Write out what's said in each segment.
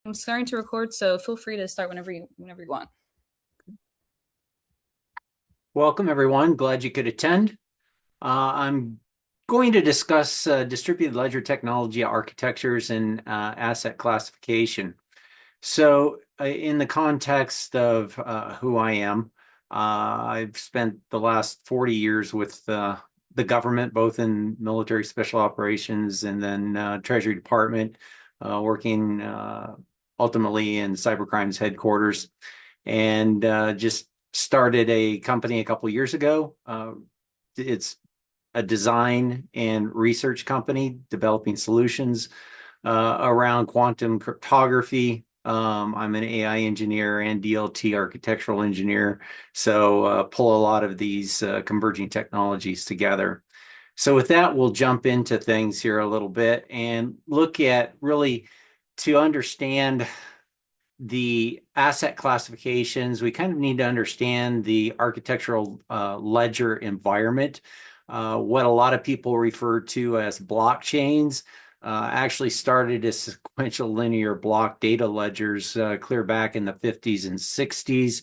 I'm starting to record, so feel free to start whenever you want. Welcome, everyone. Glad you could attend. I'm going to discuss distributed ledger technology architectures and asset classification. So, in the context of who I am, I've spent the last 40 years with the government, both in military special operations and then Treasury Department, working ultimately in cybercrimes headquarters, and just started a company a couple years ago. It's a design and research company developing solutions around quantum cryptography. I'm an AI engineer and DLT architectural engineer, so pull a lot of these converging technologies together. So with that, we'll jump into things here a little bit and look at really to understand the asset classifications. We kind of need to understand the architectural ledger environment. What a lot of people refer to as blockchains actually started as sequential linear block data ledgers clear back in the 50s and 60s.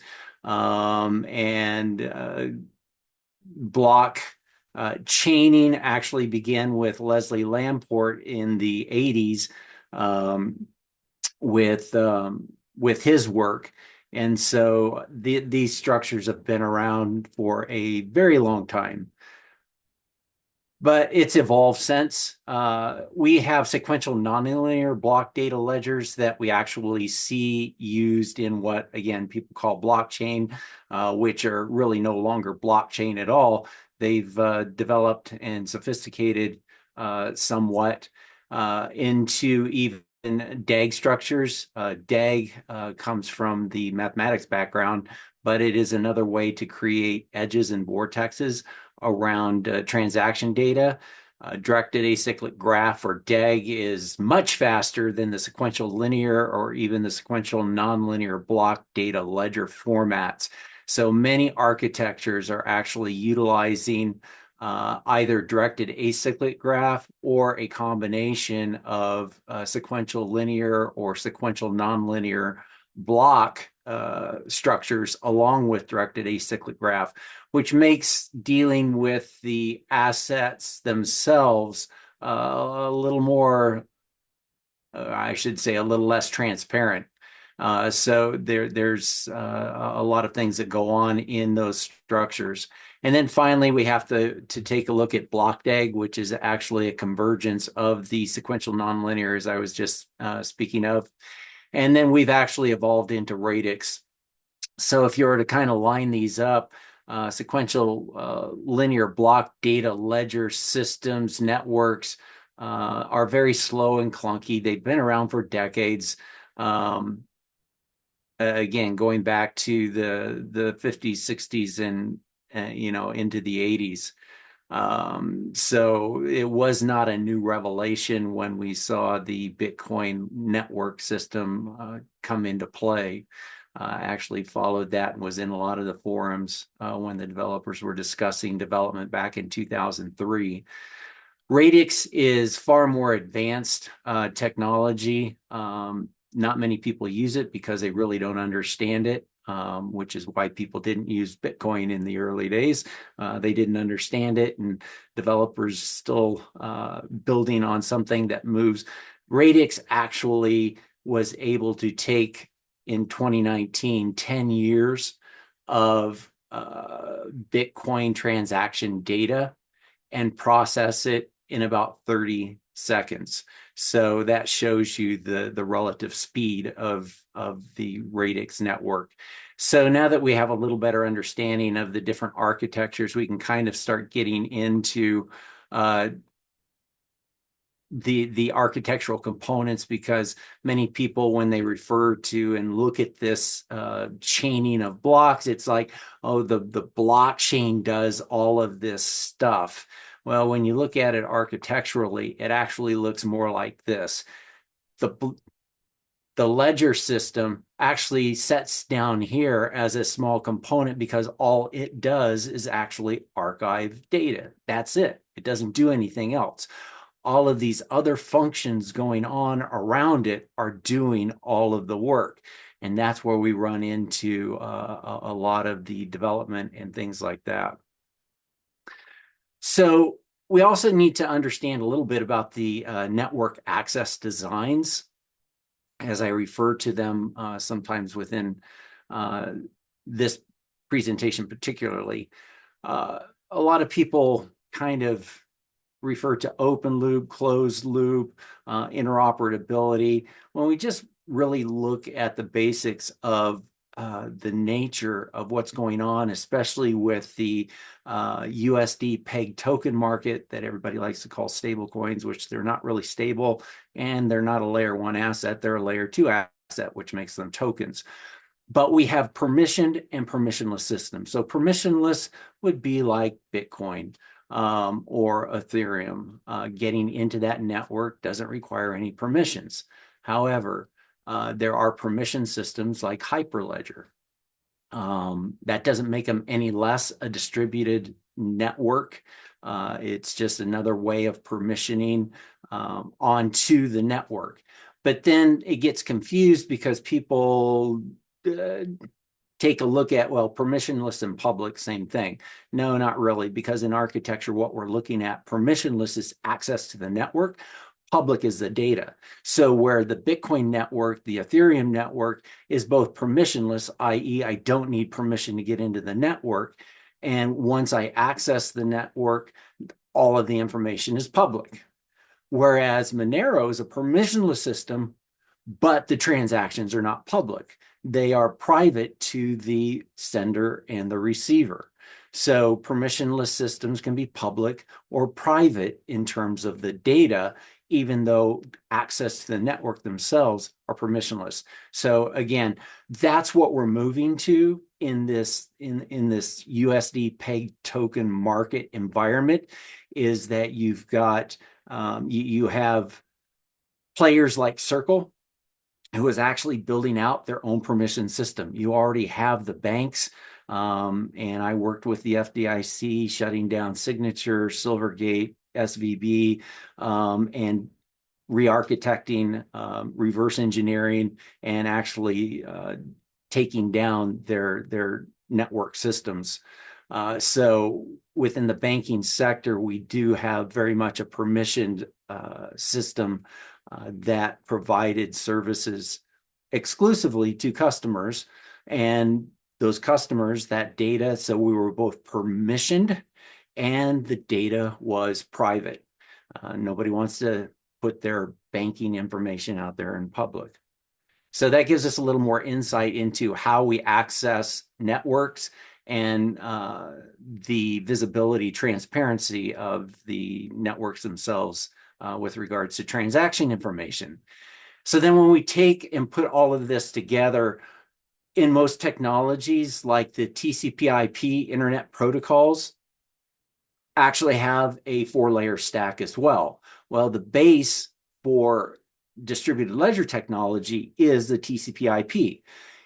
And block chaining actually began with Leslie Lamport in the 80s with his work. And so these structures have been around for a very long time, but it's evolved since. We have sequential nonlinear block data ledgers that we actually see used in what, again, people call blockchain, which are really no longer blockchain at all. They've developed and sophisticated somewhat into even DAG structures. DAG comes from the mathematics background, but it is another way to create edges and vortexes around transaction data. Directed acyclic graph, or DAG, is much faster than the sequential linear or even the sequential nonlinear block data ledger formats. So many architectures are actually utilizing either directed acyclic graph or a combination of sequential linear or sequential nonlinear block structures along with directed acyclic graph, which makes dealing with the assets themselves a little more, I should say, a little less transparent. So there's a lot of things that go on in those structures. And then finally, we have to take a look at block DAG, which is actually a convergence of the sequential nonlinear, as I was just speaking of. And then we've actually evolved into radix. So if you were to kind of line these up, sequential linear block data ledger systems, networks are very slow and clunky. They've been around for decades. Again, going back to the 50s, 60s, and into the 80s. So it was not a new revelation when we saw the Bitcoin network system come into play. Actually followed that and was in a lot of the forums when the developers were discussing development back in 2003. Radix is far more advanced technology. Not many people use it because they really don't understand it, which is why people didn't use Bitcoin in the early days. They didn't understand it, and developers still building on something that moves. Radix actually was able to take, in 2019, 10 years of Bitcoin transaction data and process it in about 30 seconds. So that shows you the relative speed of the radix network. So now that we have a little better understanding of the different architectures, we can kind of start getting into the architectural components, because many people, when they refer to and look at this chaining of blocks, it's like, oh, the blockchain does all of this stuff. Well, when you look at it architecturally, it actually looks more like this. The ledger system actually sets down here as a small component because all it does is actually archive data. That's it. It doesn't do anything else. all of these other functions going on around it are doing all of the work. And that's where we run into a lot of the development and things like that. So we also need to understand a little bit about the network access designs, as I refer to them sometimes within this presentation particularly. A lot of people kind of refer to open loop, closed loop, interoperability. When we just really look at the basics of the nature of what's going on, especially with the USD peg token market that everybody likes to call stable coins, which they're not really stable, and they're not a layer one asset, they're a layer two asset, which makes them tokens. But we have permissioned and permissionless systems. So permissionless would be like Bitcoin or Ethereum. Getting into that network doesn't require any permissions. However, there are permission systems like Hyperledger. That doesn't make them any less a distributed network. It's just another way of permissioning onto the network. But then it gets confused because people take a look at, well, permissionless and public, same thing. No, not really, because in architecture, what we're looking at, permissionless is access to the network. Public is the data. So where the Bitcoin network, the Ethereum network is both permissionless, i.e. I don't need permission to get into the network. And once I access the network, all of the information is public. Whereas Monero is a permissionless system, but the transactions are not public. They are private to the sender and the receiver. So permissionless systems can be public or private in terms of the data, even though access to the network themselves are permissionless. So again, that's what we're moving to in this USD peg token market environment, is that you've got you have players like Circle, who is actually building out their own permission system. You already have the banks, and I worked with the FDIC shutting down Signature, Silvergate, SVB, and re-architecting, reverse engineering, and actually taking down their network systems. So within the banking sector, we do have very much a permissioned system that provided services exclusively to customers, and those customers, that data, so we were both permissioned and the data was private. Nobody wants to put their banking information out there in public. So that gives us a little more insight into how we access networks and the visibility, transparency of the networks themselves with regards to transaction information. So then when we take and put all of this together, in most technologies like the TCP/IP internet protocols actually have a 4-layer stack as well. Well, the base for distributed ledger technology is the TCP/IP.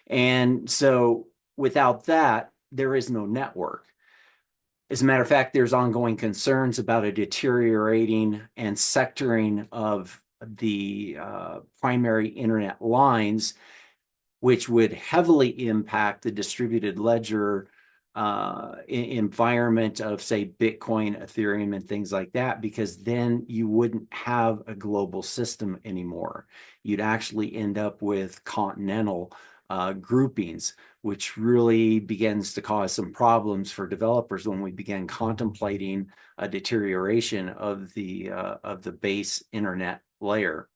And so without that, there is no network. As a matter of fact, there's ongoing concerns about a deteriorating and sectoring of the primary internet lines, which would heavily impact the distributed ledger environment of, say, Bitcoin, Ethereum, and things like that, because then you wouldn't have a global system anymore. You'd actually end up with continental groupings, which really begins to cause some problems for developers when we began contemplating a deterioration of the base internet layer,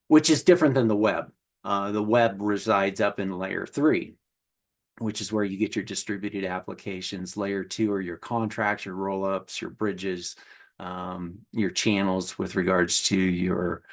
which is different than the web. The web resides up in layer 3, which is where you get your distributed applications. Layer 2 are your contracts, your rollups, your bridges, your channels with regards to your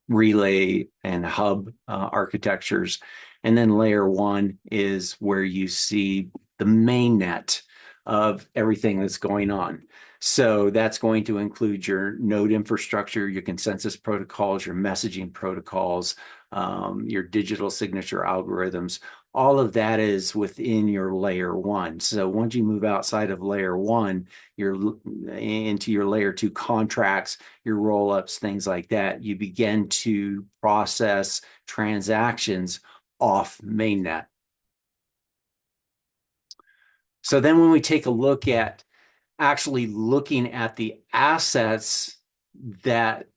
relay and hub architectures. And then layer 1 is where you see the main net of everything that's going on. So that's going to include your node infrastructure, your consensus protocols, your messaging protocols, your digital signature algorithms. All of that is within your layer one. So once you move outside of layer one, you're into your layer two contracts, your rollups, things like that. You begin to process transactions off mainnet. So then when we take a look at actually looking at the assets that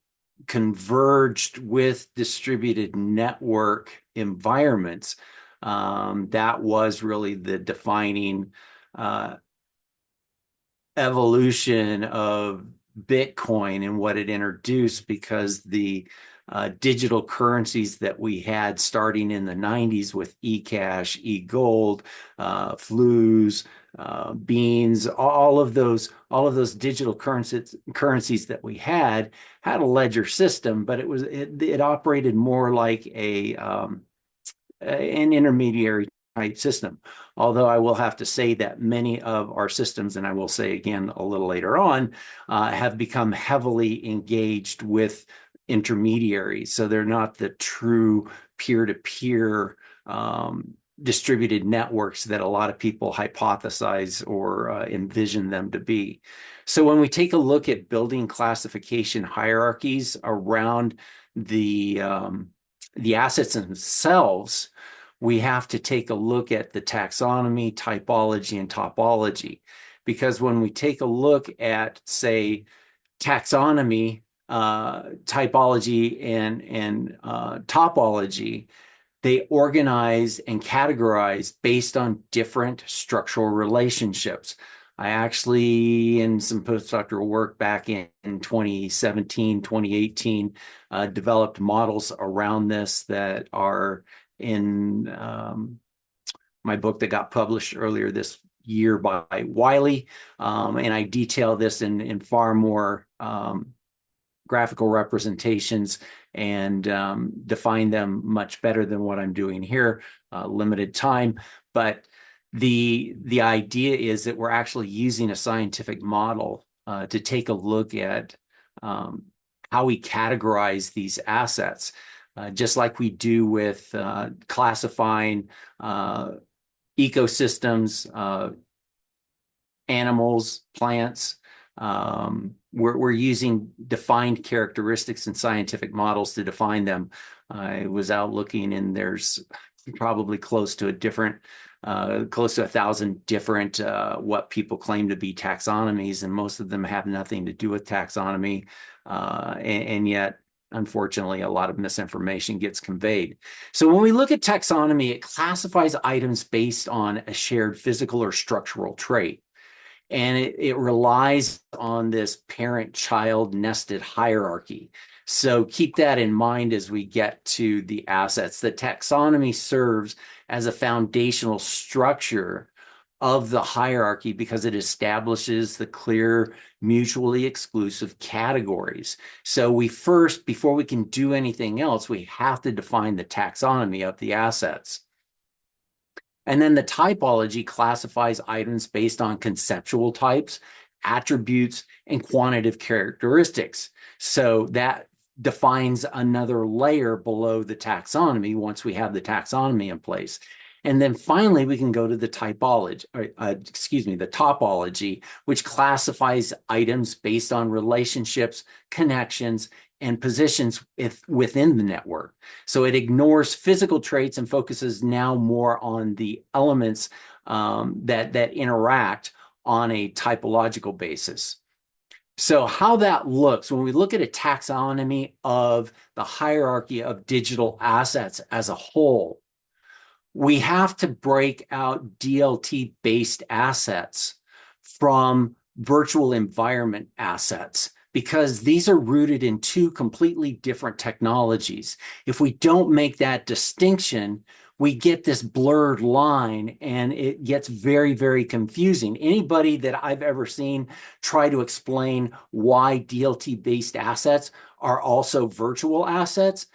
converged with distributed network environments, that was really the defining evolution of Bitcoin and what it introduced, because the digital currencies that we had starting in the 90s with eCash, eGold, Flues, Beans, all of those digital currencies that we had a ledger system, but it operated more like an intermediary type system. Although I will have to say that many of our systems, and I will say again a little later on, have become heavily engaged with intermediaries. So they're not the true peer-to-peer distributed networks that a lot of people hypothesize or envision them to be. So when we take a look at building classification hierarchies around the assets themselves, we have to take a look at the taxonomy, typology, and topology. Because when we take a look at, say, taxonomy, typology, and topology, they organize and categorize based on different structural relationships. I actually, in some postdoctoral work back in 2017, 2018, developed models around this that are in my book that got published earlier this year by Wiley. And I detail this in far more graphical representations and define them much better than what I'm doing here, limited time. But the idea is that we're actually using a scientific model to take a look at how we categorize these assets, just like we do with classifying ecosystems, animals, plants. We're using defined characteristics and scientific models to define them. I was out looking, and there's probably close to 1,000 different what people claim to be taxonomies, and most of them have nothing to do with taxonomy, and yet unfortunately a lot of misinformation gets conveyed. So when we look at taxonomy, it classifies items based on a shared physical or structural trait. And it relies on this parent-child nested hierarchy. So keep that in mind as we get to the assets. The taxonomy serves as a foundational structure of the hierarchy because it establishes the clear, mutually exclusive categories. So we first, before we can do anything else, we have to define the taxonomy of the assets. And then the typology classifies items based on conceptual types, attributes, and quantitative characteristics. So that defines another layer below the taxonomy once we have the taxonomy in place. And then finally, we can go to the typology, the topology, which classifies items based on relationships, connections, and positions within the network. So it ignores physical traits and focuses now more on the elements that interact on a typological basis. So how that looks, when we look at a taxonomy of the hierarchy of digital assets as a whole, we have to break out DLT-based assets from virtual environment assets, because these are rooted in two completely different technologies. If we don't make that distinction, we get this blurred line and it gets very, very confusing. Anybody that I've ever seen try to explain why DLT-based assets are also virtual assets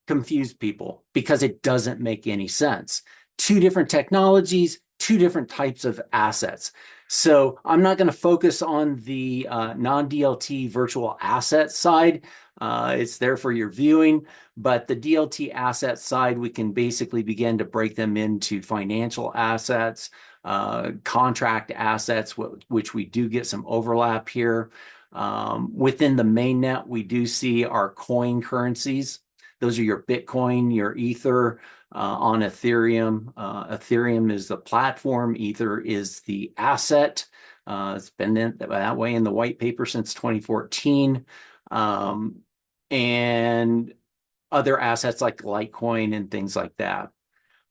confuse people, because it doesn't make any sense. Two different technologies, two different types of assets. So I'm not going to focus on the non-DLT virtual asset side. It's there for your viewing, but the DLT asset side, we can basically begin to break them into financial assets, contract assets, which we do get some overlap here. Within the mainnet, we do see our coin currencies. Those are your Bitcoin, your Ether, on Ethereum. Ethereum is the platform, Ether is the asset. It's been that way in the white paper since 2014. And other assets like Litecoin and things like that.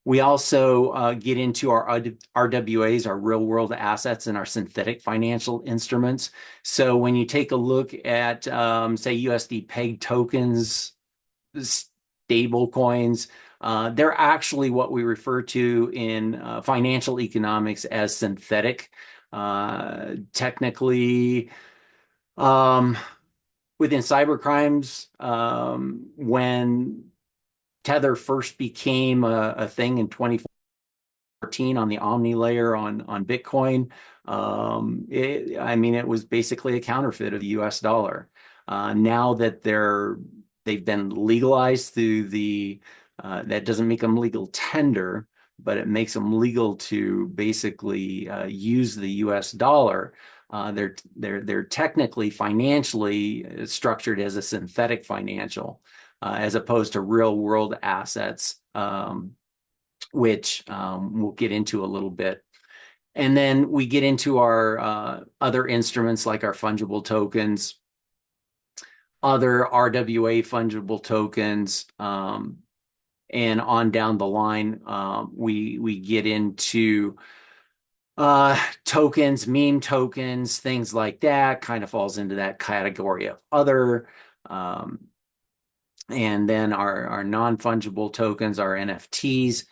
We also get into our RWAs, our real world assets, and our synthetic financial instruments. So when you take a look at, say, USD peg tokens, stable coins, they're actually what we refer to in financial economics as synthetic. Technically, within cybercrimes, when Tether first became a thing in 2014 on the Omni layer on Bitcoin, it was basically a counterfeit of the US dollar. Now that they've been legalized through that doesn't make them legal tender, but it makes them legal to basically use the US dollar. They're technically financially structured as a synthetic financial, as opposed to real world assets, which we'll get into a little bit. And then we get into our other instruments like our fungible tokens, other RWA fungible tokens, and on down the line, we get into tokens, meme tokens, things like that. Kind of falls into that category of other. And then our non-fungible tokens, our NFTs,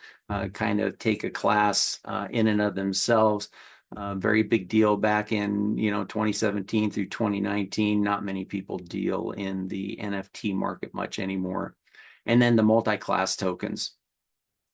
kind of take a class in and of themselves. Very big deal back in 2017 through 2019. Not many people deal in the NFT market much anymore. And then the multi-class tokens.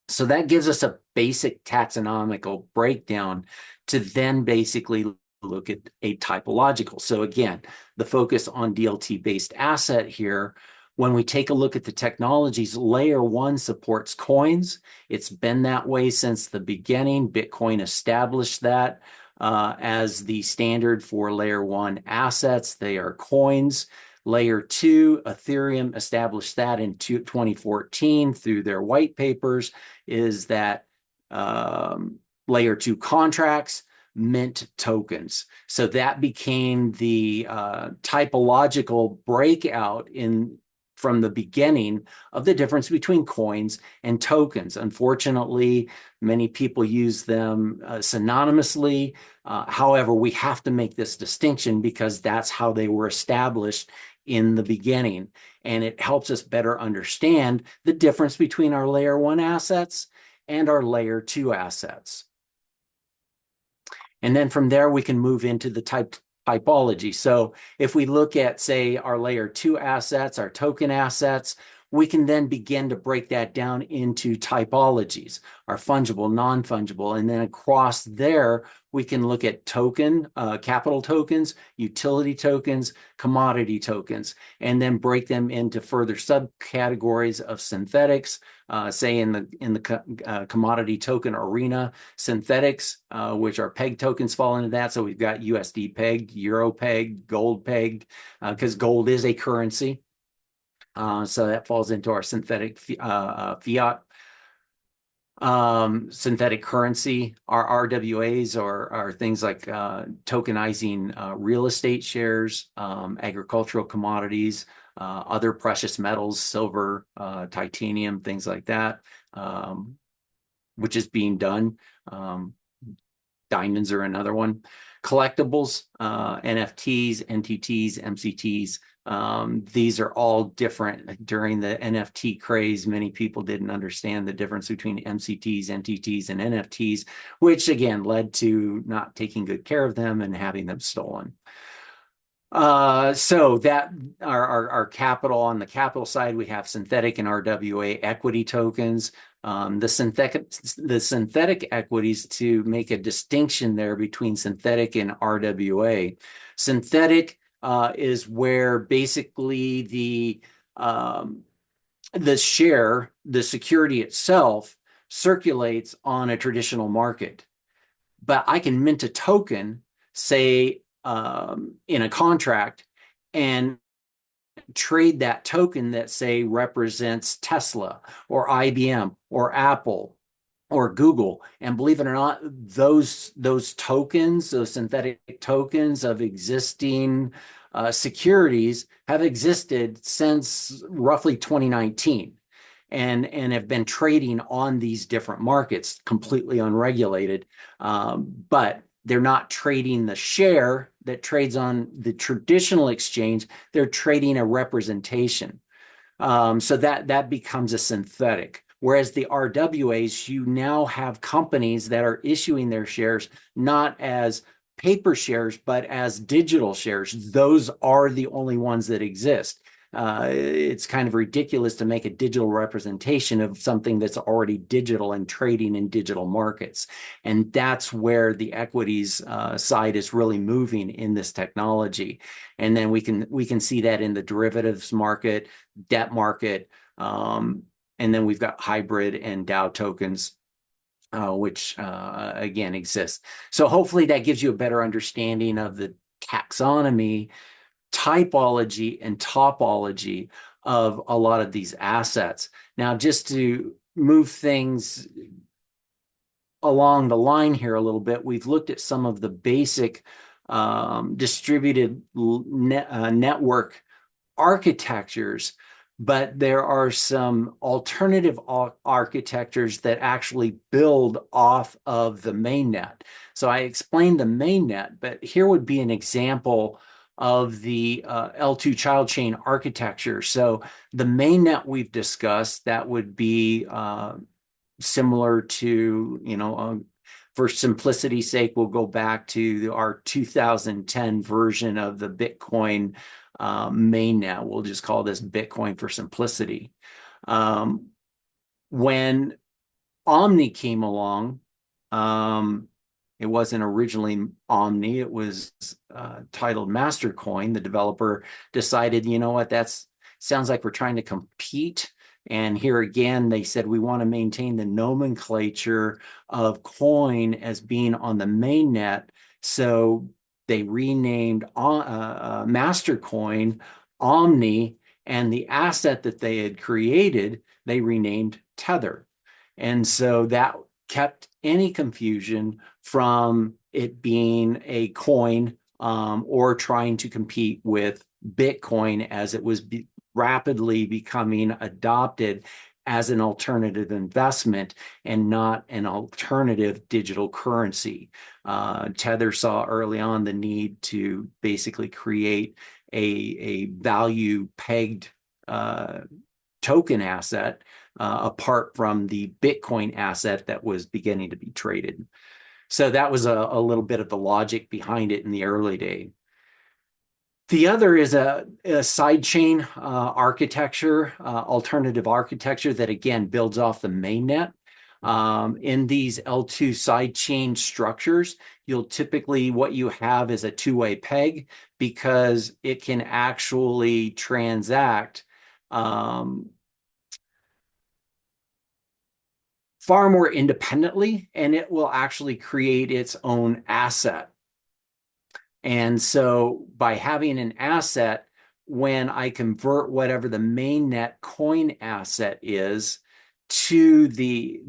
So that gives us a basic taxonomical breakdown to then basically look at a typological. So again, the focus on DLT-based asset here. When we take a look at the technologies, layer one supports coins. It's been that way since the beginning. Bitcoin established that as the standard for layer one assets. They are coins. Layer two, Ethereum established that in 2014 through their white papers, is that layer two contracts, mint tokens. So that became the typological breakout from the beginning of the difference between coins and tokens. Unfortunately, many people use them synonymously. However, we have to make this distinction because that's how they were established in the beginning. And it helps us better understand the difference between our layer one assets and our layer two assets. And then from there, we can move into the typology. So if we look at, say, our layer two assets, our token assets, we can then begin to break that down into typologies, our fungible, non-fungible, and then across there, we can look at capital tokens, utility tokens, commodity tokens, and then break them into further subcategories of synthetics. Say in the commodity token arena, synthetics, which are peg tokens, fall into that. So we've got USD pegged, Euro pegged, gold pegged, because gold is a currency. So that falls into our synthetic fiat. Synthetic currency. Our RWAs are things like tokenizing real estate shares, agricultural commodities, other precious metals, silver, titanium, things like that, which is being done. Diamonds are another one. Collectibles, NFTs, NTTs, MCTs. These are all different. During the NFT craze, many people didn't understand the difference between MCTs, NTTs, and NFTs, which again led to not taking good care of them and having them stolen. So that our capital, on the capital side, we have synthetic and RWA equity tokens. The synthetic equities, to make a distinction there between synthetic and RWA. Synthetic is where basically the share, the security itself, circulates on a traditional market. But I can mint a token, say, in a contract, and trade that token that, say, represents Tesla or IBM or Apple or Google. And believe it or not, those tokens, those synthetic tokens of existing securities, have existed since roughly 2019, and have been trading on these different markets completely unregulated. But they're not trading the share that trades on the traditional exchange. They're trading a representation. So that becomes a synthetic. Whereas the RWAs, you now have companies that are issuing their shares not as paper shares, but as digital shares. Those are the only ones that exist. It's kind of ridiculous to make a digital representation of something that's already digital and trading in digital markets. And that's where the equities side is really moving in this technology. And then we can see that in the derivatives market, debt market, and then we've got hybrid and DAO tokens, which again exist. So hopefully that gives you a better understanding of the taxonomy, typology, and topology of a lot of these assets. Now, just to move things along the line here a little bit, we've looked at some of the basic distributed network architectures, but there are some alternative architectures that actually build off of the mainnet. So I explained the mainnet, but here would be an example of the L2 child chain architecture. So the mainnet we've discussed, that would be similar to, for simplicity's sake, we'll go back to our 2010 version of the Bitcoin mainnet. We'll just call this Bitcoin for simplicity. When Omni came along, it wasn't originally Omni, it was titled Mastercoin. The developer decided, you know what, that sounds like we're trying to compete. And here again, they said, we want to maintain the nomenclature of coin as being on the mainnet. So they renamed Mastercoin Omni, and the asset that they had created, they renamed Tether. And so that kept any confusion from it being a coin or trying to compete with Bitcoin, as it was rapidly becoming adopted as an alternative investment and not an alternative digital currency. Tether saw early on the need to basically create a value pegged token asset apart from the Bitcoin asset that was beginning to be traded. So that was a little bit of the logic behind it in the early day. The other is a sidechain architecture, alternative architecture that again builds off the mainnet. In these L2 sidechain structures, you'll typically, what you have is a two-way peg, because it can actually transact far more independently, and it will actually create its own asset. And so by having an asset, when I convert whatever the mainnet coin asset is to the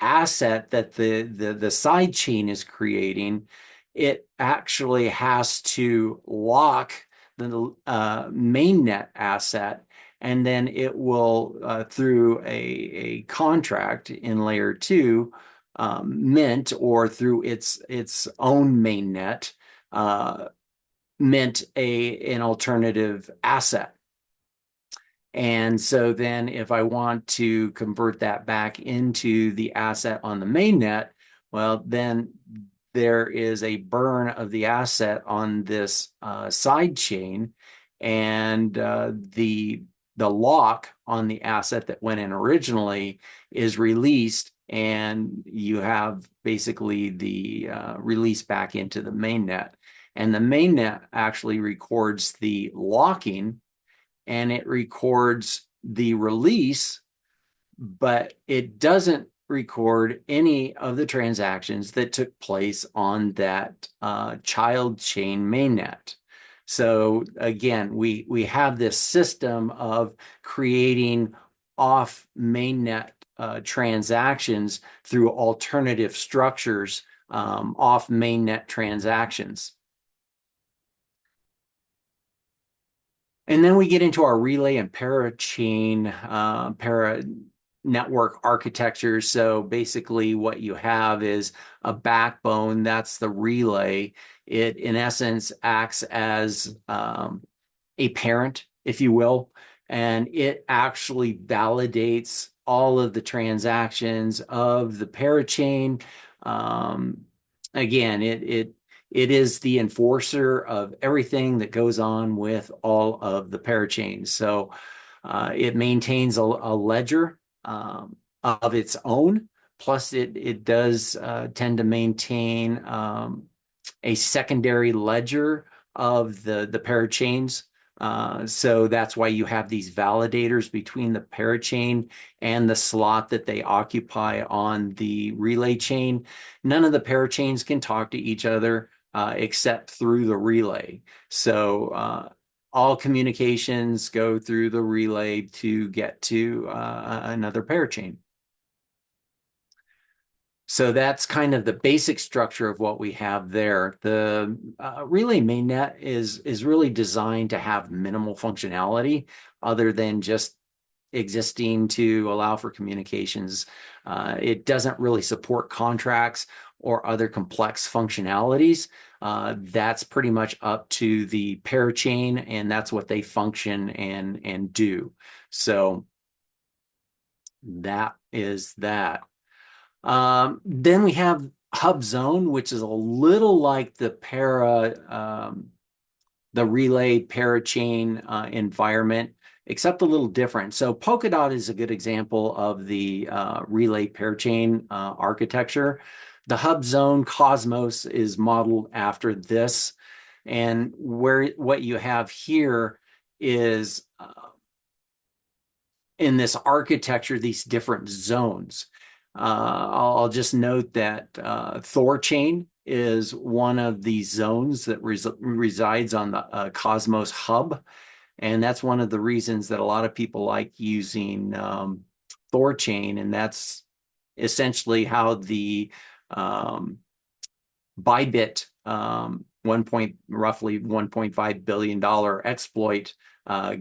asset that the side chain is creating, it actually has to lock the mainnet asset, and then it will through a contract in layer 2 mint, or through its own mainnet mint an alternative asset. And so then if I want to convert that back into the asset on the mainnet, well, then there is a burn of the asset on this side chain, and the the lock on the asset that went in originally is released, and you have basically the release back into the mainnet. And the mainnet actually records the locking and it records the release, but it doesn't record any of the transactions that took place on that child chain mainnet. So again, we have this system of creating off mainnet transactions through alternative structures, off mainnet transactions. And then we get into our relay and parachain, para network architecture. So basically what you have is a backbone, that's the relay. It, in essence, acts as a parent, if you will, and it actually validates all of the transactions of the parachain. Again, it is the enforcer of everything that goes on with all of the parachains. So it maintains a ledger of its own. Plus, it does tend to maintain a secondary ledger of the parachains. So that's why you have these validators between the parachain and the slot that they occupy on the relay chain. None of the parachains can talk to each other except through the relay. So all communications go through the relay to get to another parachain. So that's kind of the basic structure of what we have there. The relay mainnet is really designed to have minimal functionality other than just existing to allow for communications. It doesn't really support contracts or other complex functionalities. That's pretty much up to the parachain, and that's what they function and do. So that is that. Then we have hub zone, which is a little like the relay parachain environment, except a little different. So Polkadot is a good example of the relay parachain architecture. The hub zone Cosmos is modeled after this. And what you have here is in this architecture, these different zones. I'll just note that Thorchain is one of the zones that resides on the Cosmos hub. And that's one of the reasons that a lot of people like using Thorchain. And that's essentially how the Bybit roughly $1.5 billion exploit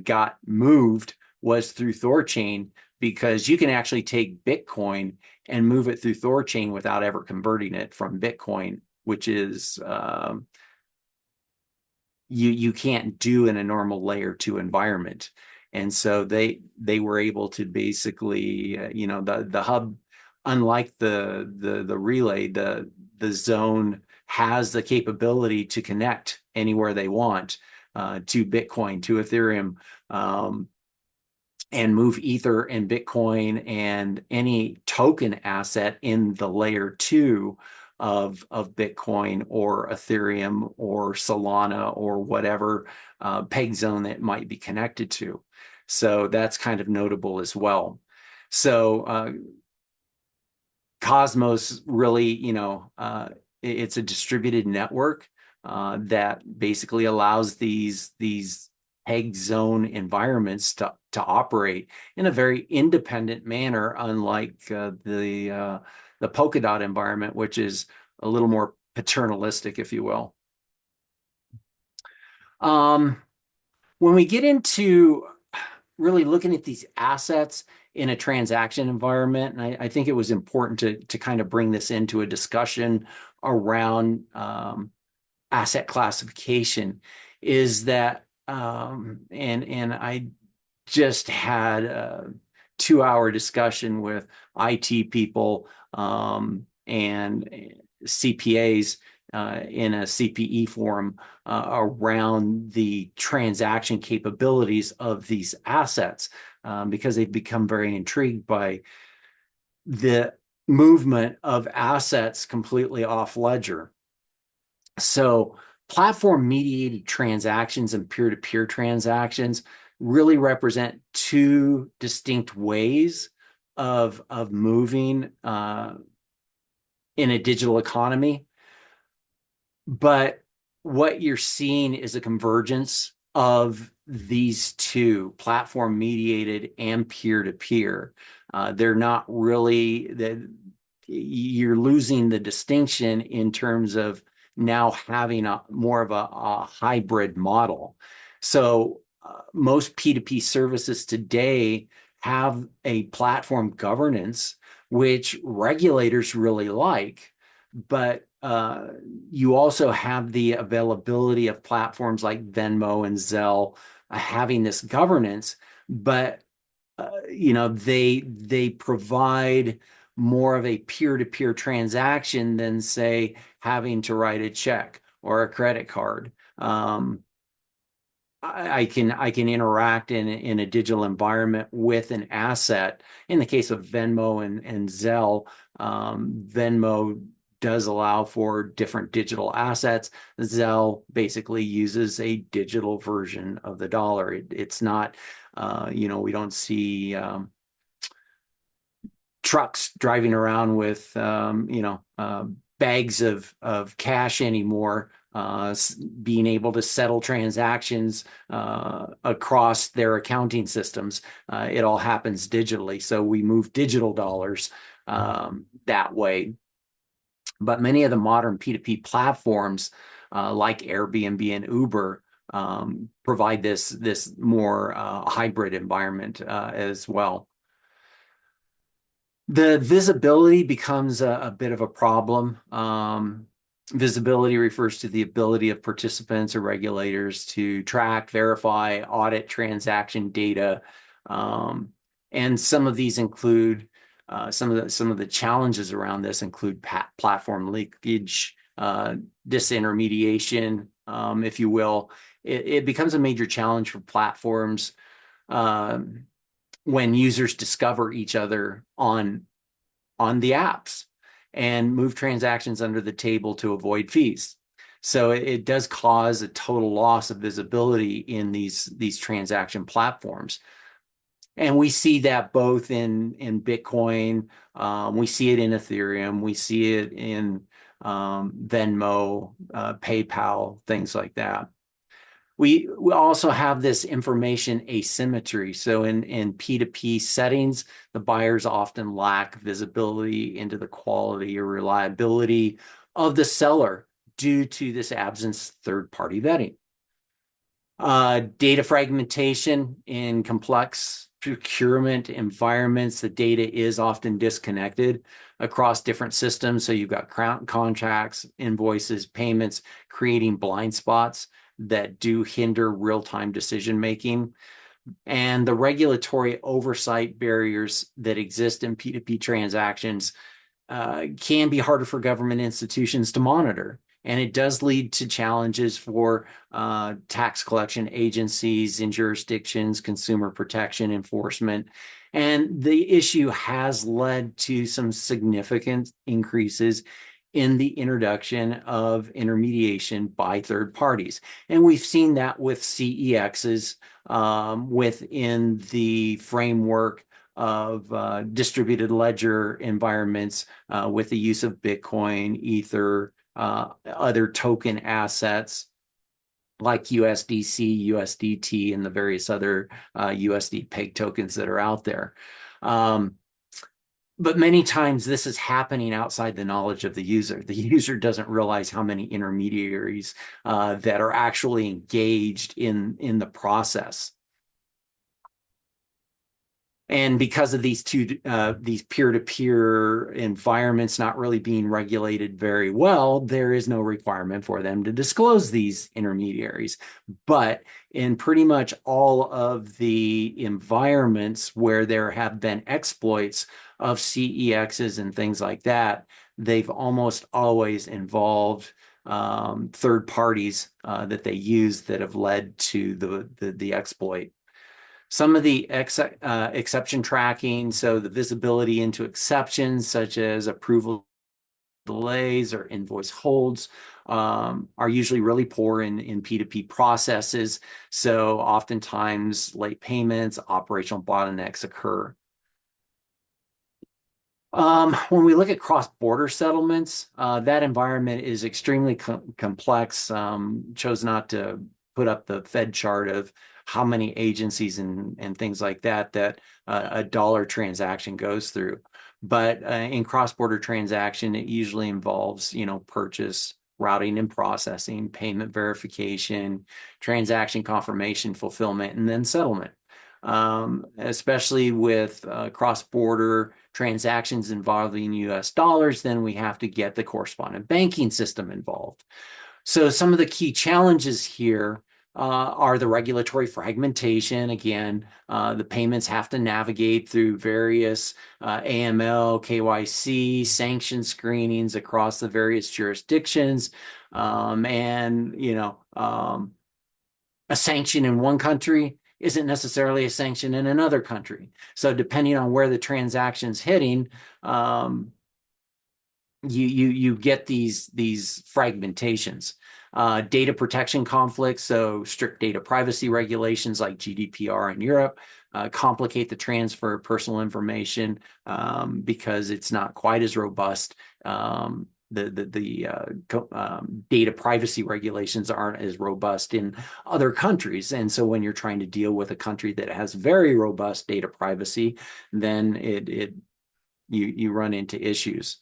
got moved was through Thorchain, because you can actually take Bitcoin and move it through Thorchain without ever converting it from Bitcoin, which is you can't do in a normal layer 2 environment. And so they were able to basically the hub, unlike the relay, the zone has the capability to connect anywhere they want to Bitcoin, to Ethereum, and move Ether and Bitcoin and any token asset in the layer 2 of Bitcoin or Ethereum or Solana or whatever peg zone that might be connected to. So that's kind of notable as well. So Cosmos really, it's a distributed network that basically allows these peg zone environments to operate in a very independent manner, unlike the Polkadot environment, which is a little more paternalistic, if you will. When we get into really looking at these assets in a transaction environment, and I think it was important to kind of bring this into a discussion around asset classification, is that and I just had a 2-hour discussion with IT people and CPAs in a CPE forum around the transaction capabilities of these assets because they've become very intrigued by the movement of assets completely off ledger. So platform mediated transactions and peer-to-peer transactions really represent two distinct ways of moving in a digital economy. But what you're seeing is a convergence of these two, platform mediated and peer-to-peer. They're not really you're losing the distinction in terms of now having more of a hybrid model. So most P2P services today have a platform governance, which regulators really like, but you also have the availability of platforms like Venmo and Zelle having this governance, but they provide more of a peer-to-peer transaction than, say, having to write a check or a credit card. I can interact in a digital environment with an asset. In the case of Venmo and Zelle, Venmo does allow for different digital assets. Zelle basically uses a digital version of the dollar. It's not, we don't see trucks driving around with, bags of cash anymore, being able to settle transactions across their accounting systems. It all happens digitally. So we move digital dollars that way. But many of the modern P2P platforms, like Airbnb and Uber, provide this more hybrid environment as well. The visibility becomes a bit of a problem. Visibility refers to the ability of participants or regulators to track, verify, audit transaction data. And some of these include some of the challenges around this include platform leakage, disintermediation, if you will. It becomes a major challenge for platforms when users discover each other on the apps and move transactions under the table to avoid fees. So it does cause a total loss of visibility in these transaction platforms. And we see that both in Bitcoin, we see it in Ethereum, we see it in Venmo, PayPal, things like that. We also have this information asymmetry. So in P2P settings, the buyers often lack visibility into the quality or reliability of the seller due to this absence of third-party vetting. Data fragmentation in complex procurement environments, the data is often disconnected across different systems. So you've got contracts, invoices, payments, creating blind spots that do hinder real-time decision making. And the regulatory oversight barriers that exist in P2P transactions can be harder for government institutions to monitor. And it does lead to challenges for tax collection agencies in jurisdictions, consumer protection enforcement. And the issue has led to some significant increases in the introduction of intermediation by third parties. And we've seen that with CEXs within the framework of distributed ledger environments with the use of Bitcoin, Ether, other token assets like USDC, USDT, and the various other USD peg tokens that are out there. But many times this is happening outside the knowledge of the user. The user doesn't realize how many intermediaries that are actually engaged in the process. And because of these peer-to-peer environments not really being regulated very well, there is no requirement for them to disclose these intermediaries. But in pretty much all of the environments where there have been exploits of CEXs and things like that, they've almost always involved third parties that they use that have led to the exploit. Some of the exception tracking, so the visibility into exceptions such as approval delays or invoice holds, are usually really poor in P2P processes. So oftentimes late payments, operational bottlenecks occur. When we look at cross-border settlements, that environment is extremely complex. Chose not to put up the Fed chart of how many agencies and things like that a dollar transaction goes through. But in cross-border transaction, it usually involves, purchase, routing and processing, payment verification, transaction confirmation, fulfillment, and then settlement. Especially with cross-border transactions involving US dollars, then we have to get the correspondent banking system involved. So some of the key challenges here are the regulatory fragmentation. Again, the payments have to navigate through various AML, KYC, sanction screenings across the various jurisdictions. A sanction in one country isn't necessarily a sanction in another country. So depending on where the transaction's hitting, you get these fragmentations. Data protection conflicts, so strict data privacy regulations like GDPR in Europe, complicate the transfer of personal information because it's not quite as robust. Data privacy regulations aren't as robust in other countries. And so when you're trying to deal with a country that has very robust data privacy, then you run into issues.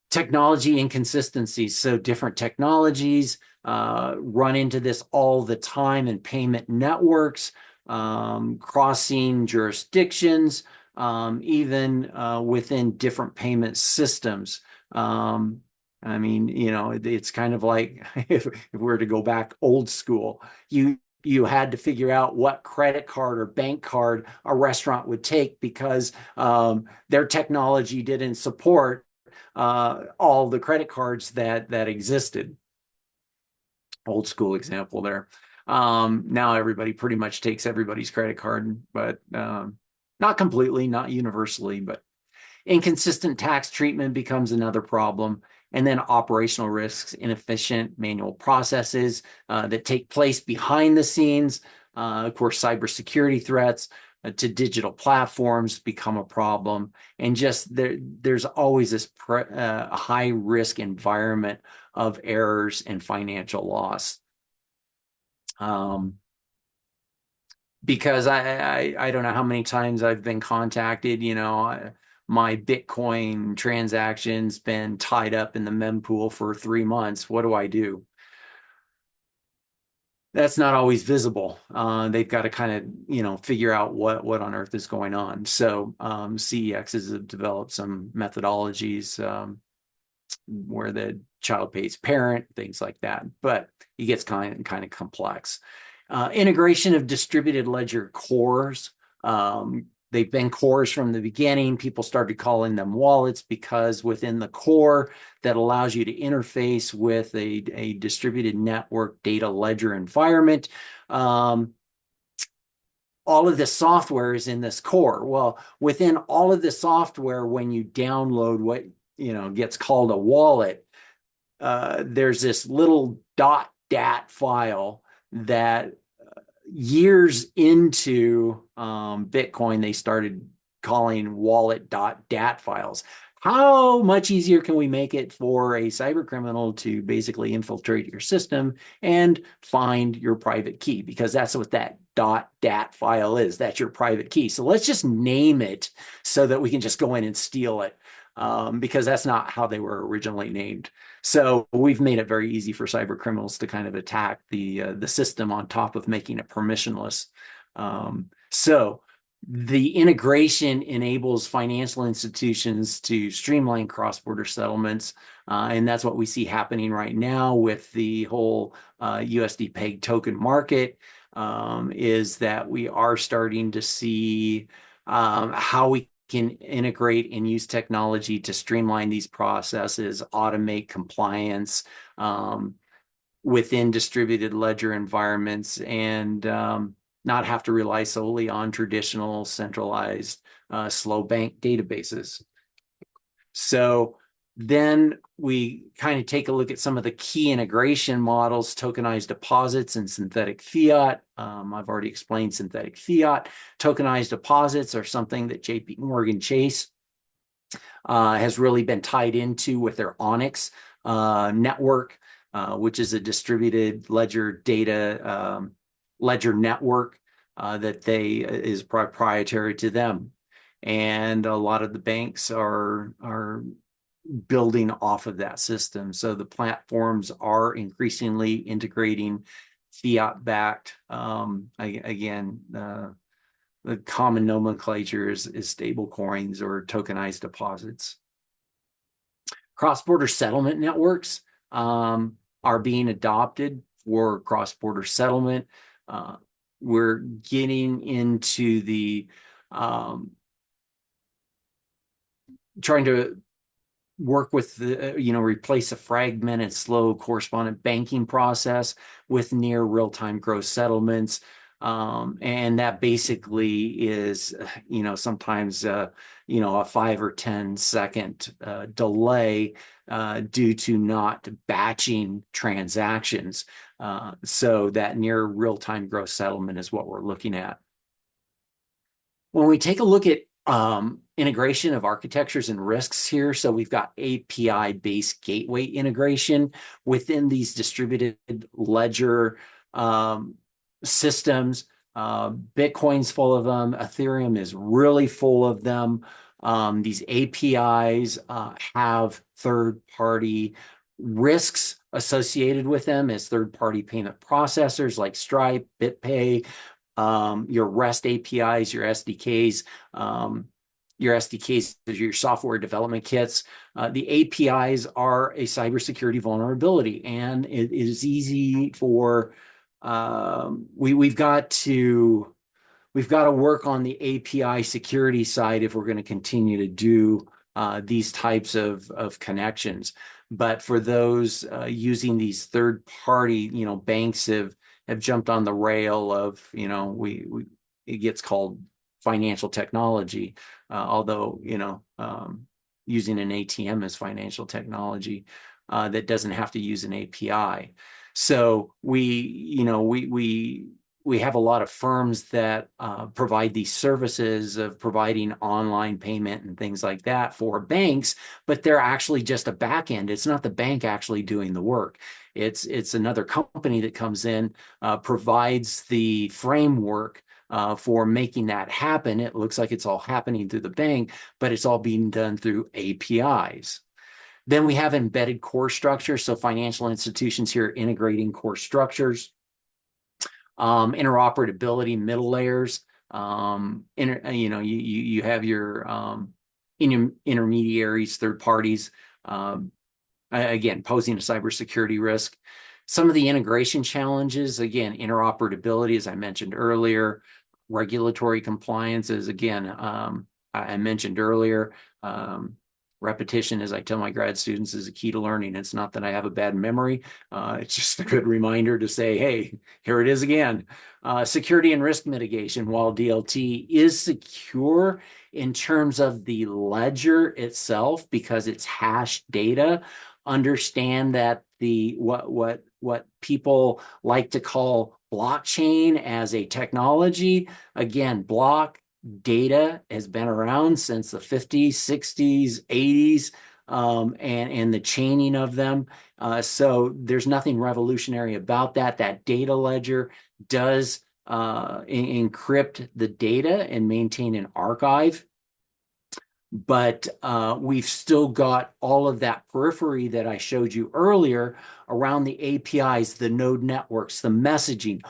Technology inconsistencies. So different technologies run into this all the time in payment networks, crossing jurisdictions, even within different payment systems. It's kind of like if we were to go back old school, you had to figure out what credit card or bank card a restaurant would take because their technology didn't support all the credit cards that existed. Old school example there. Now everybody pretty much takes everybody's credit card, but not completely, not universally, but inconsistent tax treatment becomes another problem. And then operational risks, inefficient manual processes that take place behind the scenes. Of course, cybersecurity threats to digital platforms become a problem. And just there's always this high risk environment of errors and financial loss. Because I don't know how many times I've been contacted, my Bitcoin transaction's been tied up in the mempool for 3 months. What do I do? That's not always visible. They've got to kind of, figure out what on earth is going on. So CEXs have developed some methodologies where the child pays parent, things like that. But it gets kind of complex. Integration of distributed ledger cores. They've been cores from the beginning. People started calling them wallets because within the core that allows you to interface with a distributed network data ledger environment. All of this software is in this core. Well, within all of the software, when you download what gets called a wallet, there's this little .dat file that years into Bitcoin, they started calling wallet.dat files. How much easier can we make it for a cyber criminal to basically infiltrate your system and find your private key? Because that's what that .dat file is. That's your private key. So let's just name it so that we can just go in and steal it. Because that's not how they were originally named. So we've made it very easy for cyber criminals to kind of attack the system on top of making it permissionless. So the integration enables financial institutions to streamline cross-border settlements. And that's what we see happening right now with the whole USD peg token market, is that we are starting to see how we can integrate and use technology to streamline these processes, automate compliance within distributed ledger environments, and not have to rely solely on traditional centralized slow bank databases. So then we kind of take a look at some of the key integration models, tokenized deposits and synthetic fiat. I've already explained synthetic fiat. Tokenized deposits are something that JP Morgan Chase has really been tied into with their Onyx network, which is a distributed ledger data ledger network that is proprietary to them. And a lot of the banks are building off of that system. So the platforms are increasingly integrating fiat-backed. Again, the common nomenclature is stable coins or tokenized deposits. Cross-border settlement networks are being adopted for cross-border settlement. We're getting into the trying to work with the, replace a fragmented, slow correspondent banking process with near real-time gross settlements. And that basically is, sometimes, a 5 or 10-second delay due to not batching transactions. So that near real-time gross settlement is what we're looking at. When we take a look at integration of architectures and risks here, so we've got API-based gateway integration within these distributed ledger systems. Bitcoin's full of them. Ethereum is really full of them. These APIs have third-party risks associated with them as third-party payment processors like Stripe, BitPay, your REST APIs, your SDKs. Your SDKs are your software development kits. The APIs are a cybersecurity vulnerability, and it is easy for we've got to work on the API security side if we're going to continue to do these types of connections. But for those using these third party, banks have jumped on the rail of, it gets called financial technology, although, using an ATM as financial technology that doesn't have to use an API. So we have a lot of firms that provide these services of providing online payment and things like that for banks, but they're actually just a back end. It's not the bank actually doing the work. It's another company that comes in, provides the framework for making that happen. It looks like it's all happening through the bank, but it's all being done through APIs. Then we have embedded core structures. So financial institutions here integrating core structures. Interoperability, middle layers. You have your intermediaries, third parties, again, posing a cybersecurity risk. Some of the integration challenges, again, interoperability, as I mentioned earlier, regulatory compliance is, again, I mentioned earlier, repetition, as I tell my grad students, is a key to learning. It's not that I have a bad memory. It's just a good reminder to say, hey, here it is again. Security and risk mitigation. While DLT is secure in terms of the ledger itself, because it's hashed data, understand that what people like to call blockchain as a technology, again, block data has been around since the 50s, 60s, 80s, and the chaining of them. So there's nothing revolutionary about that. That data ledger does encrypt the data and maintain an archive. But we've still got all of that periphery that I showed you earlier around the APIs, the node networks, the messaging,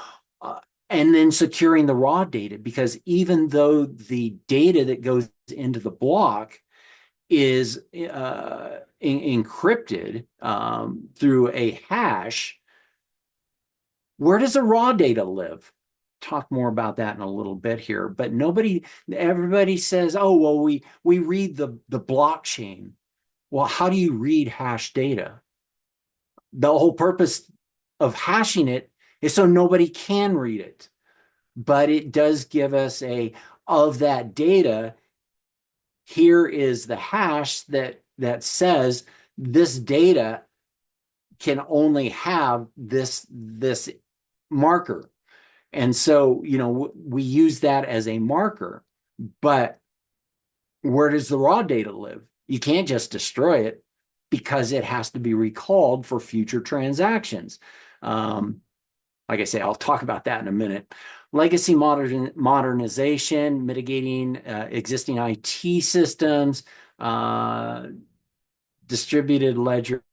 and then securing the raw data, because even though the data that goes into the block is encrypted through a hash, where does the raw data live? talk more about that in a little bit here. But everybody says, oh, well, we read the blockchain. Well, how do you read hash data? The whole purpose of hashing it is so nobody can read it. But it does give us of that data, here is the hash that says this data can only have this marker. And so, we use that as a marker, but where does the raw data live? You can't just destroy it because it has to be recalled for future transactions. Like I say, I'll talk about that in a minute. Legacy modernization, mitigating existing IT systems, distributed ledger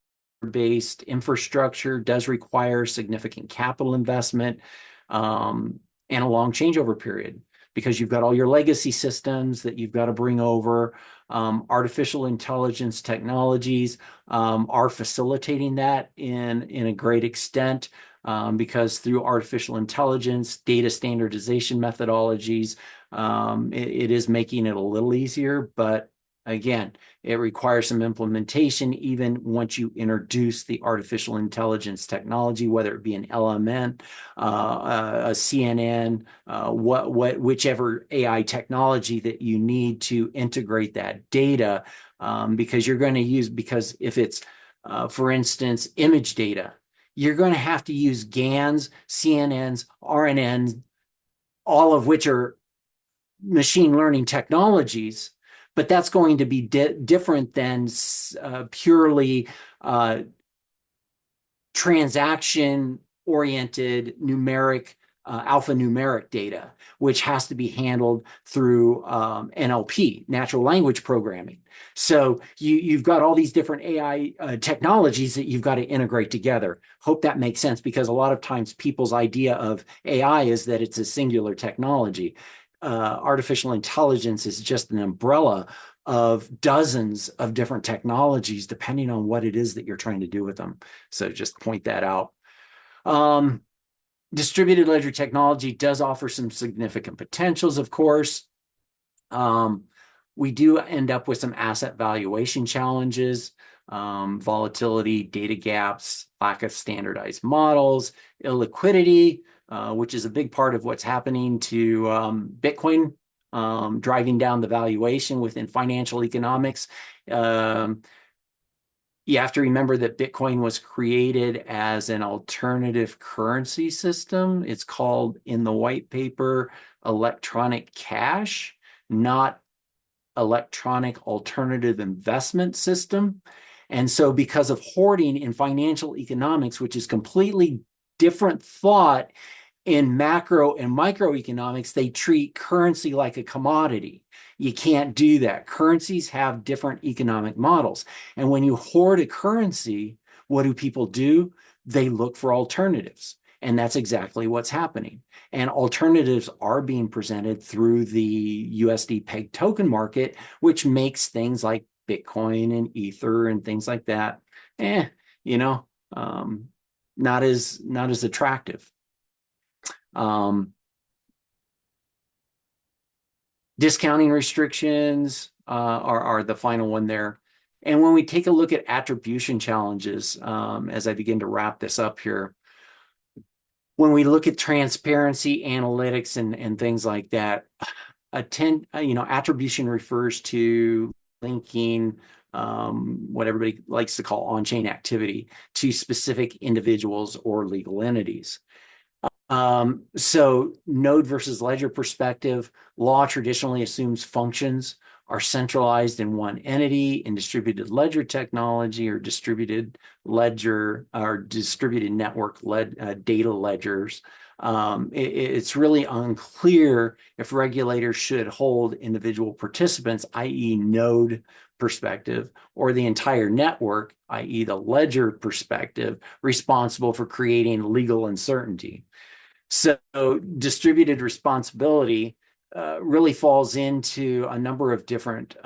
based infrastructure does require significant capital investment and a long changeover period because you've got all your legacy systems that you've got to bring over. Artificial intelligence technologies are facilitating that in a great extent because through artificial intelligence, data standardization methodologies, it is making it a little easier, but again, it requires some implementation even once you introduce the artificial intelligence technology, whether it be an LMN, a CNN, whichever AI technology that you need to integrate that data, because you're going to use, because if it's, for instance, image data, you're going to have to use GANs, CNNs, RNNs, all of which are machine learning technologies, but that's going to be different than purely transaction-oriented numeric alphanumeric data, which has to be handled through NLP, natural language programming. So you've got all these different AI technologies that you've got to integrate together. Hope that makes sense, because a lot of times people's idea of AI is that it's a singular technology. Artificial intelligence is just an umbrella of dozens of different technologies, depending on what it is that you're trying to do with them. So just point that out. Distributed ledger technology does offer some significant potentials, of course. We do end up with some asset valuation challenges, volatility, data gaps, lack of standardized models, illiquidity, which is a big part of what's happening to Bitcoin, driving down the valuation within financial economics. You have to remember that Bitcoin was created as an alternative currency system. It's called in the white paper electronic cash, not electronic alternative investment system. And so because of hoarding in financial economics, which is completely different thought in macro and microeconomics, they treat currency like a commodity. You can't do that. Currencies have different economic models. And when you hoard a currency, what do people do? They look for alternatives. And that's exactly what's happening. And alternatives are being presented through the USD peg token market, which makes things like Bitcoin and Ether and things like that, not as attractive. Discounting restrictions are the final one there. And when we take a look at attribution challenges, as I begin to wrap this up here, when we look at transparency, analytics, and things like that, attribution refers to linking what everybody likes to call on-chain activity to specific individuals or legal entities. So node versus ledger perspective, law traditionally assumes functions are centralized in one entity. In distributed ledger technology or distributed ledger or distributed network data ledgers, it's really unclear if regulators should hold individual participants, i.e. node perspective, or the entire network, i.e. the ledger perspective, responsible for creating legal uncertainty. So distributed responsibility really falls into a number of different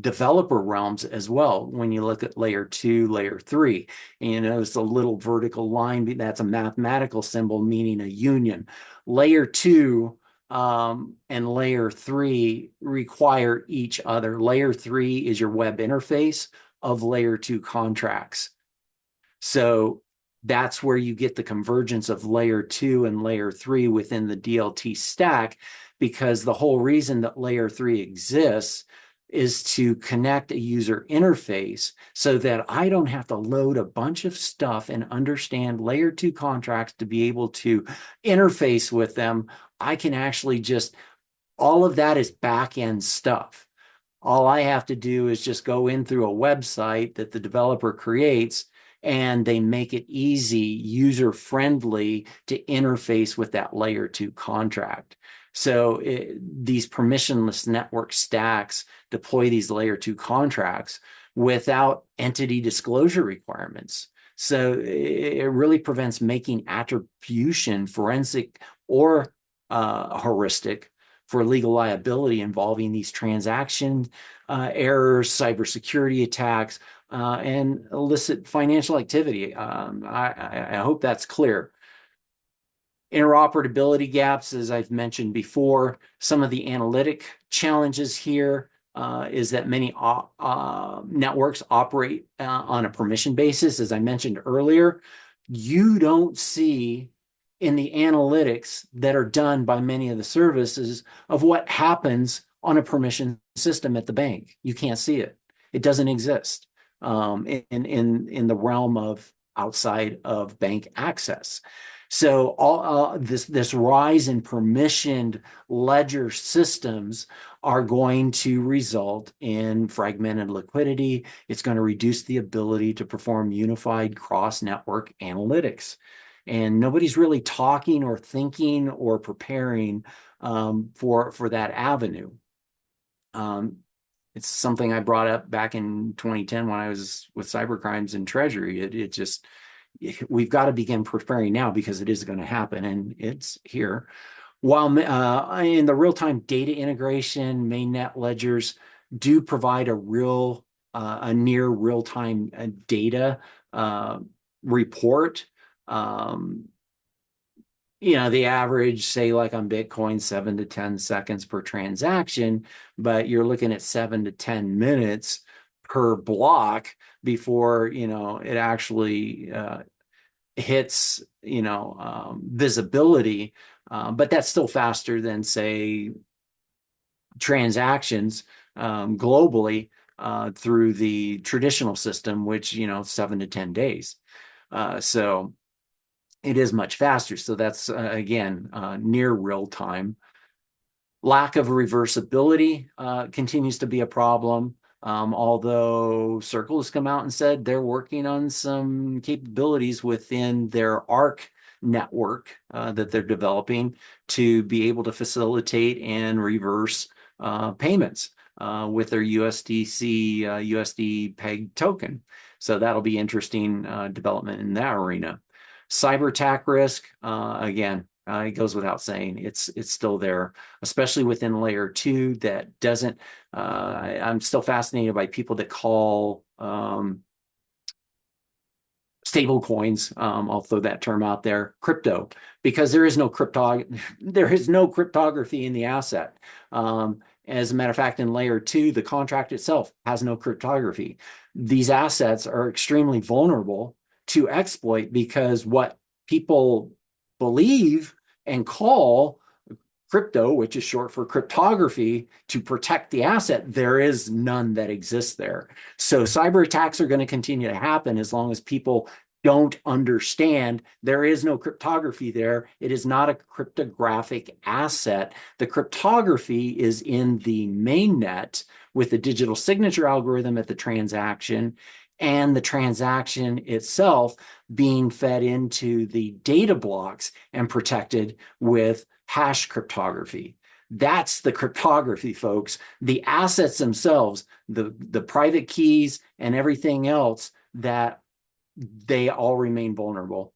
developer realms as well. When you look at layer 2, layer 3, and you notice a little vertical line, that's a mathematical symbol meaning a union. Layer 2 and layer 3 require each other. Layer 3 is your web interface of layer 2 contracts. So that's where you get the convergence of layer 2 and layer 3 within the DLT stack, because the whole reason that layer 3 exists is to connect a user interface so that I don't have to load a bunch of stuff and understand layer 2 contracts to be able to interface with them. I can actually just, all of that is back end stuff. All I have to do is just go in through a website that the developer creates, and they make it easy, user friendly to interface with that layer 2 contract. So these permissionless network stacks deploy these layer 2 contracts without entity disclosure requirements. So it really prevents making attribution forensic or heuristic for legal liability involving these transaction errors, cybersecurity attacks, and illicit financial activity. I hope that's clear. Interoperability gaps, as I've mentioned before. Some of the analytic challenges here is that many networks operate on a permission basis. As I mentioned earlier, you don't see in the analytics that are done by many of the services of what happens on a permission system at the bank. You can't see it. It doesn't exist in the realm of outside of bank access. So all this rise in permissioned ledger systems are going to result in fragmented liquidity. It's going to reduce the ability to perform unified cross-network analytics. And nobody's really talking or thinking or preparing for that avenue. It's something I brought up back in 2010 when I was with cybercrimes and Treasury. It just, we've got to begin preparing now because it is going to happen, and it's here. While in the real-time data integration, mainnet ledgers do provide a near real-time data report. The average, say like on Bitcoin, 7 to 10 seconds per transaction, but you're looking at 7 to 10 minutes per block before, it actually hits, visibility. But that's still faster than, say, transactions globally through the traditional system, which, 7 to 10 days. So it is much faster. So that's, again, near real time. Lack of reversibility continues to be a problem. Although Circle has come out and said they're working on some capabilities within their ARC network that they're developing to be able to facilitate and reverse payments with their USDC, USD peg token. So that'll be interesting development in that arena. Cyber attack risk, again, it goes without saying, it's still there, especially within layer 2 that doesn't, I'm still fascinated by people that call stable coins, I'll throw that term out there, crypto, because there is no cryptography in the asset. As a matter of fact, in layer 2, the contract itself has no cryptography. These assets are extremely vulnerable to exploit because what people believe and call crypto, which is short for cryptography, to protect the asset, there is none that exists there. So cyber attacks are going to continue to happen as long as people don't understand there is no cryptography there. It is not a cryptographic asset. The cryptography is in the mainnet with the digital signature algorithm at the transaction, and the transaction itself being fed into the data blocks and protected with hash cryptography. That's the cryptography, folks. The assets themselves, the private keys and everything else, that they all remain vulnerable.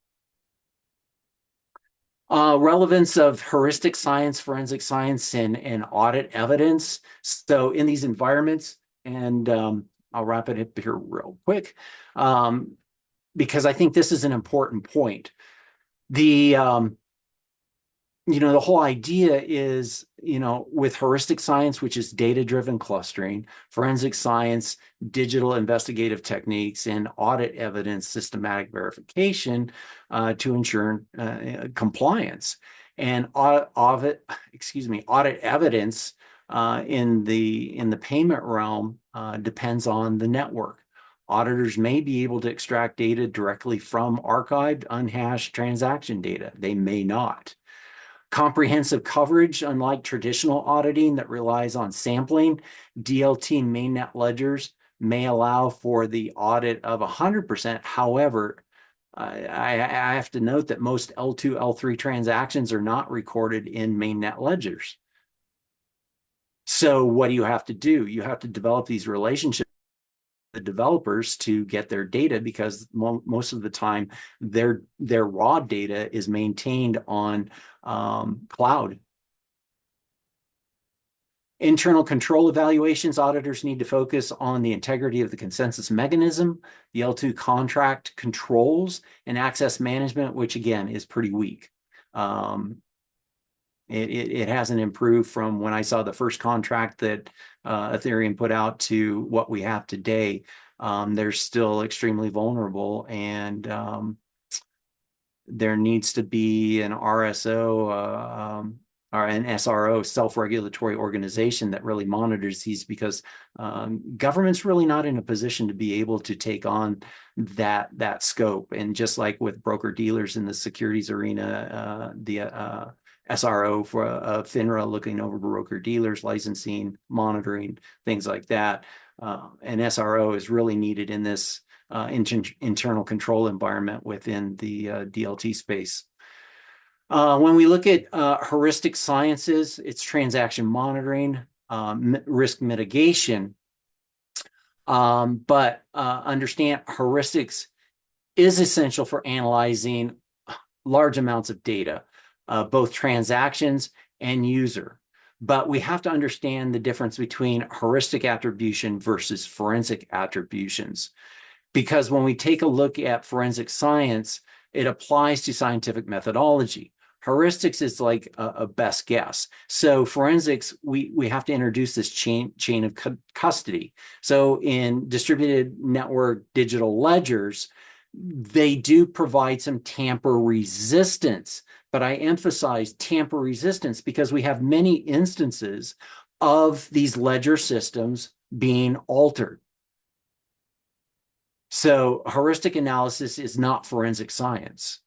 Relevance of heuristic science, forensic science, and audit evidence. So in these environments, and I'll wrap it up here real quick, because I think this is an important point. The the whole idea is, with heuristic science, which is data-driven clustering, forensic science, digital investigative techniques, and audit evidence systematic verification to ensure compliance. And audit evidence in the payment realm depends on the network. Auditors may be able to extract data directly from archived, unhashed transaction data. They may not. Comprehensive coverage, unlike traditional auditing that relies on sampling, DLT mainnet ledgers may allow for the audit of 100%. However, I have to note that most L2, L3 transactions are not recorded in mainnet ledgers. So what do you have to do? You have to develop these relationships with the developers to get their data, because most of the time their raw data is maintained on cloud. Internal control evaluations, auditors need to focus on the integrity of the consensus mechanism, the L2 contract controls, and access management, which again is pretty weak. It hasn't improved from when I saw the first contract that Ethereum put out to what we have today. They're still extremely vulnerable, and there needs to be an RSO or an SRO, self-regulatory organization, that really monitors these, because government's really not in a position to be able to take on that scope. And just like with broker dealers in the securities arena, the SRO for FINRA looking over broker dealers, licensing, monitoring, things like that. An SRO is really needed in this internal control environment within the DLT space. When we look at heuristic sciences, it's transaction monitoring, risk mitigation, but understand heuristics is essential for analyzing large amounts of data, both transactions and user. But we have to understand the difference between heuristic attribution versus forensic attributions. Because when we take a look at forensic science, it applies to scientific methodology. Heuristics is like a best guess. So forensics, we have to introduce this chain of custody. So in distributed network digital ledgers, they do provide some tamper resistance, but I emphasize tamper resistance because we have many instances of these ledger systems being altered. So heuristic analysis is not forensic science.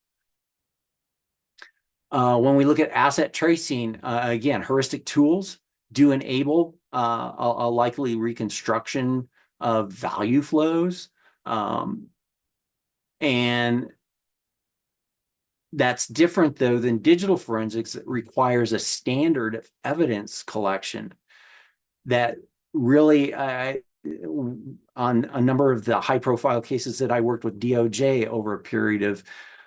When we look at asset tracing, again, heuristic tools do enable a likely reconstruction of value flows. And that's different, though, than digital forensics that requires a standard of evidence collection that really, on a number of the high-profile cases that I worked with DOJ over a period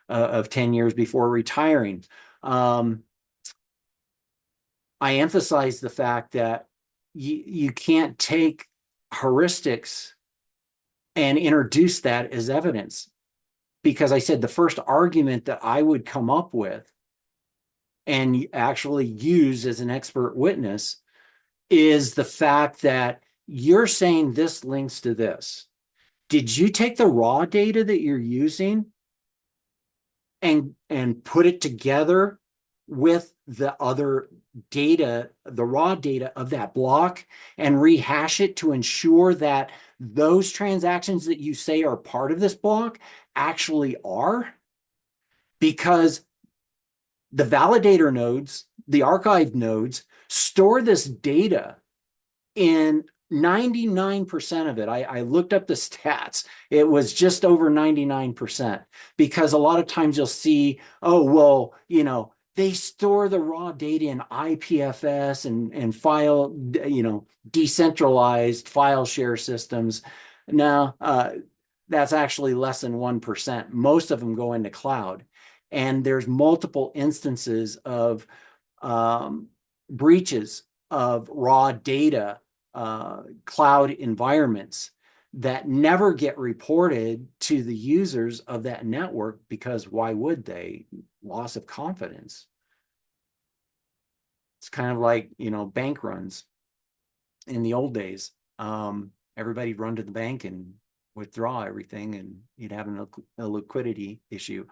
of 10 years before retiring, I emphasize the fact that you can't take heuristics and introduce that as evidence. Because I said the first argument that I would come up with and actually use as an expert witness is the fact that you're saying this links to this. Did you take the raw data that you're using and put it together with the other data, the raw data of that block, and rehash it to ensure that those transactions that you say are part of this block actually are? Because the validator nodes, the archive nodes, store this data in 99% of it. I looked up the stats. It was just over 99%, because a lot of times you'll see, oh, well, they store the raw data in IPFS and file, decentralized file share systems. Now, that's actually less than 1%. Most of them go into cloud. And there's multiple instances of breaches of raw data, cloud environments that never get reported to the users of that network, because why would they? Loss of confidence. It's kind of like, bank runs in the old days. Everybody'd run to the bank and withdraw everything, and you'd have a liquidity issue.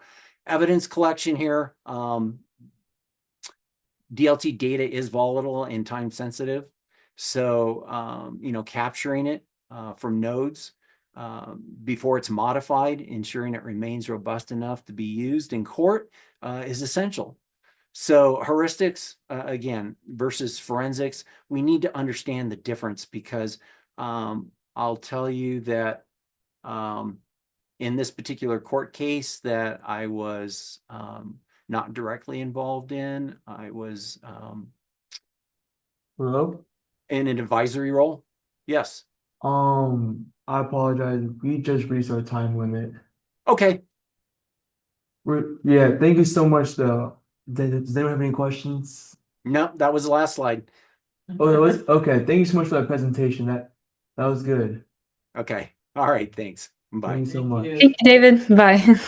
Evidence collection here. DLT data is volatile and time sensitive. So, capturing it from nodes before it's modified, ensuring it remains robust enough to be used in court is essential. So heuristics, again, versus forensics, we need to understand the difference, because I'll tell you that in this particular court case that I was not directly involved in, I was Hello? in an advisory role. Yes. I apologize. We just reached our time limit. Okay. Yeah, thank you so much though. Does anyone have any questions? No, that was the last slide. Oh, that was okay. Thank you so much for that presentation. That was good. Okay. All right. Thanks. Thank Bye. you so much. Thank you, David. Bye.